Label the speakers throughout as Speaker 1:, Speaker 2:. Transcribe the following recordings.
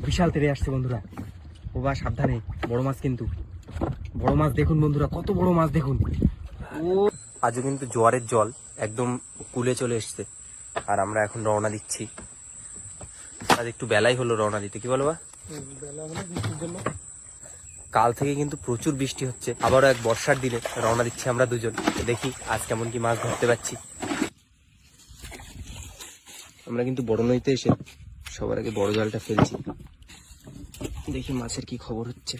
Speaker 1: বিশাল তেড়ে আসছে বন্ধুরা। ও বা সাবধানে, বড় মাছ কিন্তু, বড় মাছ দেখুন বন্ধুরা, কত বড় মাছ দেখুন। ও আজও কিন্তু জোয়ারের জল একদম কুলে চলে এসছে, আর আমরা এখন রওনা দিচ্ছি। আজ একটু বেলাই হলো রওনা দিতে, কি বলবা? কাল থেকে কিন্তু প্রচুর বৃষ্টি হচ্ছে, আবারও এক বর্ষার দিনে রওনা দিচ্ছি আমরা দুজন। দেখি আজ কেমন কি মাছ ধরতে পারছি। আমরা কিন্তু বড় নদীতে এসে সবার আগে বড় জালটা ফেলছি, দেখি মাছের কি খবর হচ্ছে।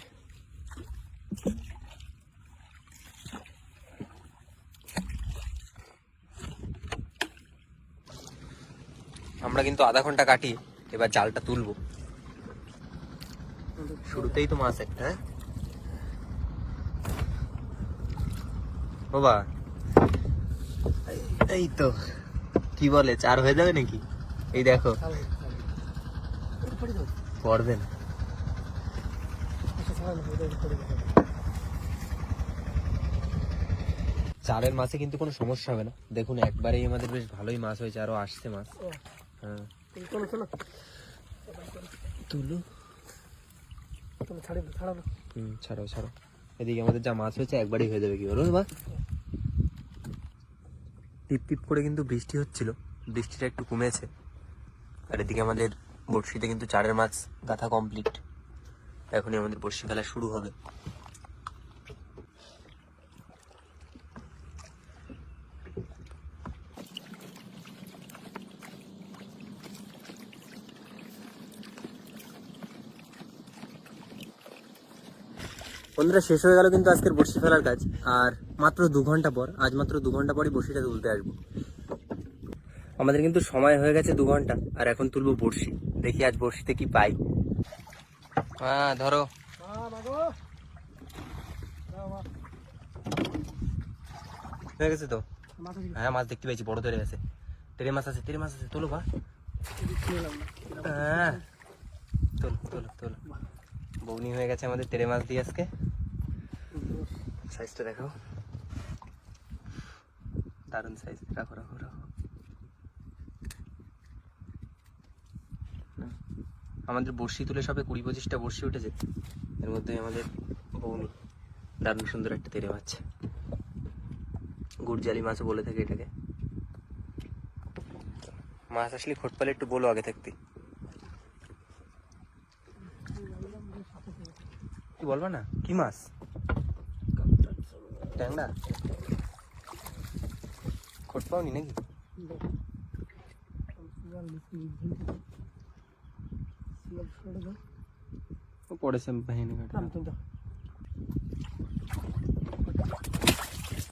Speaker 1: আমরা কিন্তু আধা ঘন্টা কাটি, এবার জালটা তুলবো। শুরুতেই তো মাছ একটা, হ্যাঁ বাবা, এই তো কি বলে, 4 হয়ে যাবে নাকি? এই দেখো পড়বে না। চারের মাছে কিন্তু কোনো সমস্যা হবে না, দেখুন একবারেই আমাদের বেশ ভালোই মাছ হয়েছে, আরো আসছে মাছ। হ্যাঁ তুলো, ছাড়াও ছাড়াও, এদিকে আমাদের যা মাছ হয়েছে একবারই হয়ে যাবে, কি বলো বা? টিপ টিপ করে কিন্তু বৃষ্টি হচ্ছিল, বৃষ্টিটা একটু কমেছে, আর এদিকে আমাদের বড়শিতে কিন্তু চারের মাছ গাথা কমপ্লিট। এখনই আমাদের বড়শি খেলা শুরু হবে। বন্ধুরা শেষ হয়ে গেল কিন্তু আজকের বড়শি ফেলার কাজ, আর মাত্র 2 ঘন্টা পর, আজ মাত্র 2 ঘন্টা পরই বড়শিটা তুলতে আসবো। আমাদের কিন্তু সময় হয়ে গেছে 2 ঘন্টা, আর এখন তুলবো বড়শি, দেখি আজ বড়শিতে কি পাই। হ্যাঁ ধরো, হয়ে গেছে তো। হ্যাঁ মাছ দেখতে পেয়েছি, বড় তেড়ে আছে, তেড়ে মাছ আছে, তেড়ে মাছ আছে, তোলো বা। হ্যাঁ তোলো তোলো তোলো, বৌনি হয়ে গেছে আমাদের তেড়ে মাছ দিয়ে আজকে। সাইজটা দেখো, দারুণ সাইজ, রাখো রাখো রাখো। আমাদের বড়শি তুলে সবে 20-25টা বড়শি উঠেছে, এর মধ্যে আমাদের বৌনি, দারুণ সুন্দর একটা তেড়ে মাছ, গুড়জালি মাছও বলে থাকে এটাকে। মাছ আসলে খোট পালে একটু বলো আগে থাকতে, কি বলবা না? কি মাছ? ট্যাংরা? খোট পাওনি নাকি? পড়েছে বাহিনী,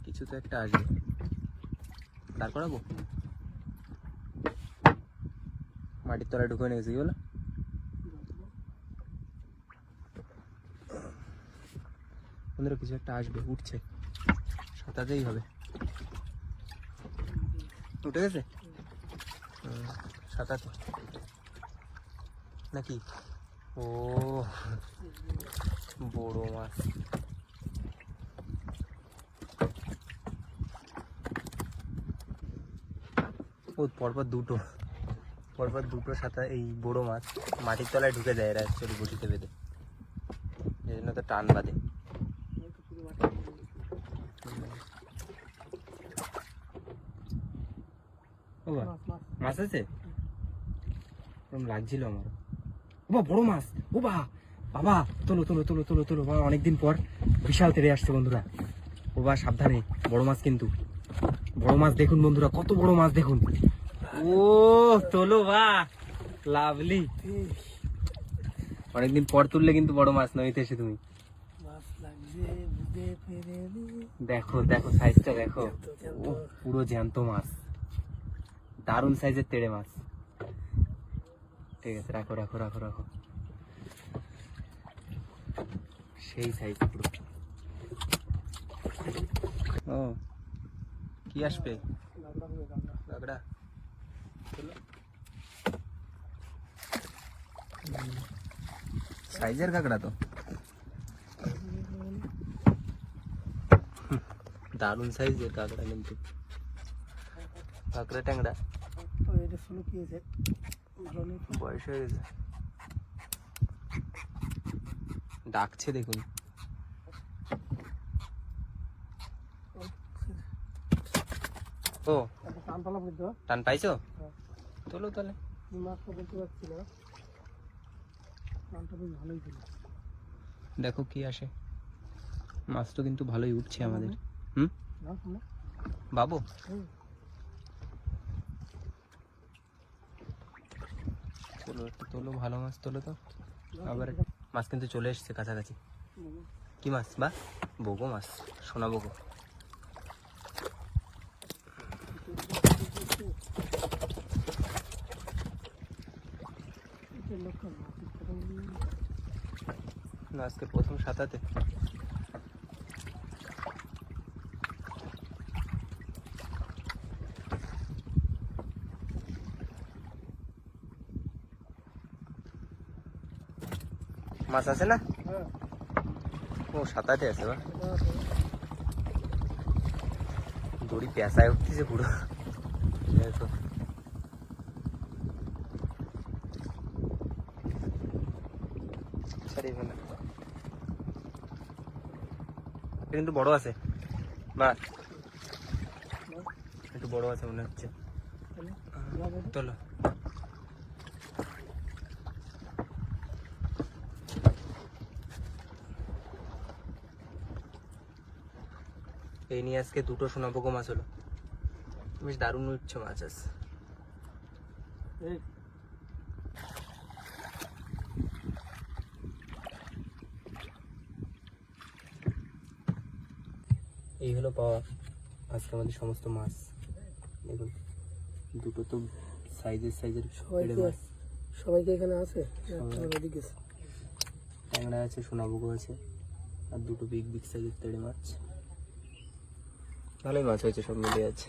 Speaker 1: কিছু তো একটা আসবে, দাঁড় করাবো, মাটির তলায় ঢুকে নিয়ে গেছে, কি বলো? বন্ধুরা কিছু একটা আসবে, উঠছে, সাঁতারতেই হবে। উঠে গেছে সাঁতারতে নাকি? ও বড় মাছ, ও পরপর দুটো সাথে এই বড় মাছ মাটির তলায় ঢুকে যায়, এরা অ্যাকচুয়ালি বটিতে বেঁধে, এই জন্য তো টান বাঁধে। ও মাছ আছে, লাগছিল আমার। ও বা বড় মাছ, ও বা বাবা, তোলো তোলো তোলো তোলো তোলো বাবা, অনেকদিন পর বিশাল তেড়ে আসছে বন্ধুরা। ও বা সাবধানে, বড় মাছ কিন্তু, বড় মাছ দেখুন বন্ধুরা, কত বড় মাছ দেখুন। ও তোলো বা, লাভলি, অনেকদিন পর তুললে কিন্তু বড় মাছ নদীতে এসে তুমি। দেখো দেখো সাইজটা দেখো, ও পুরো জ্যান্ত মাছ, দারুণ সাইজের তেড়ে মাছ। ঠিক আছে, রাখো রাখো রাখো রাখো, সেই সাইজ পুরো। ও কি আসবে? কাঁকড়া, সাইজের কাঁকড়া তো, দারুণ সাইজের কাঁকড়া কিন্তু, কাঁকড়া ট্যাংরা বয়স হয়ে গেছে। ডাকছে দেখুন। ও টান পাইছো? তোলো তাহলে। দেখো কি আসে, মাছ তো কিন্তু ভালোই উঠছে আমাদের। বাবু চলো একটু তোলো, ভালো মাছ তোলো তো। আবার মাছ কিন্তু চলে এসছে কাছাকাছি। কি মাছ? বা বগো মাছ, সোনা বগো। আজকে প্রথম সাঁতাতে। মাছ আছে না? ও সাঁতাতে আছে বা, দড়ি পেঁচায় উঠতেছে পুরো। দেখো কিন্তু বড় আছে বা, একটু বড় আছে মনে হচ্ছে। চলো এই নিয়ে আজকে দুটো সোনাপোকো মাছ হলো। বেশ দারুণ উঠছে মাছ আছে। এই হলো পাওয়া আজকে আমাদের সমস্ত মাছ। দেখুন দুটো তো সাইজের মাছ।
Speaker 2: সবাইকে এখানে আছে,
Speaker 1: ট্যাংরা আছে, সোনাবুগো আছে, আর দুটো বিগ সাইজের তেড়ে মাছ। ভালোই মাছ হয়েছে, সব মিলে আছে।